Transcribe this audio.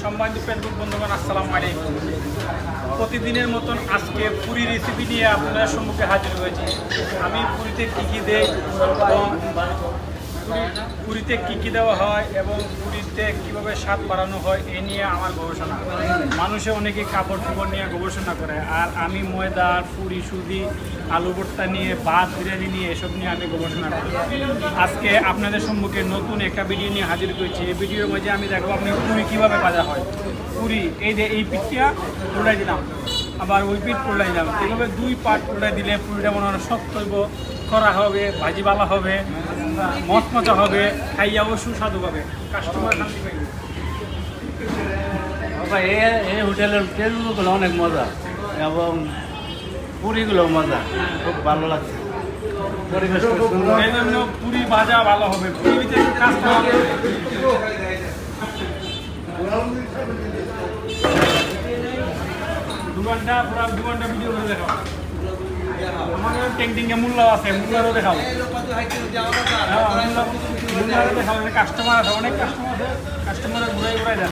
সম্মানিত ফেসবুক বন্ধুগণ, আসসালামু আলাইকুম। প্রতিদিনের মতন আজকে পুরি রেসিপি নিয়ে আপনাদের সম্মুখে হাজির হয়েছি। আমি পুরিতে কী কী দেই এবং পুরিতে কী কী দেওয়া হয় এবং পুরিতে কীভাবে স্বাদ বাড়ানো হয় এই নিয়ে আমার গবেষণা। মানুষে অনেকে কাপড় চোপড় নিয়ে গবেষণা করে, আর আমি ময়দা, পুরি, সুজি, আলু ভর্তা নিয়ে, ভাত, বিরিয়ানি নিয়ে এসব নিয়ে আমি গবেষণা করি। আজকে আপনাদের সম্মুখে নতুন একটা ভিডিও নিয়ে হাজির করেছি। এই ভিডিওর মধ্যে আমি দেখবো আপনি পুরি কীভাবে ভাজা হয়। পুরি এই যে এই পিঠটা উল্টাই দিলাম, আবার ওই পিঠ উল্টাই দিলাম, এইভাবে দুই পাট উল্টাই দিলে পুরিটা মনে হয় শক্ত হইব, করা হবে, ভাজি ভালো হবে, মচমচা হবে, খাইয়াও সুস্বাদু হবে, কাস্টমার শান্তি পাইবে। এই হোটেলের টেবিলগুলো অনেক মজা এবং পুরিগুলো মজা, খুব ভালো লাগছে। পরিবেশ সুন্দর, এই জন্য পুরি ভাজা ভালো হবে। পুরিতে কাজ করা হবে। দু ঘন্টা ভিডিও করে দেখাবো। আমাদের টেংটিংয়ে মূল্য আছে, মূল্যও দেখাবো। মূল্য দেখাবো। কাস্টমার আছে, অনেক কাস্টমার আছে, কাস্টমারের ঘুরাই ঘুরাই দেয়।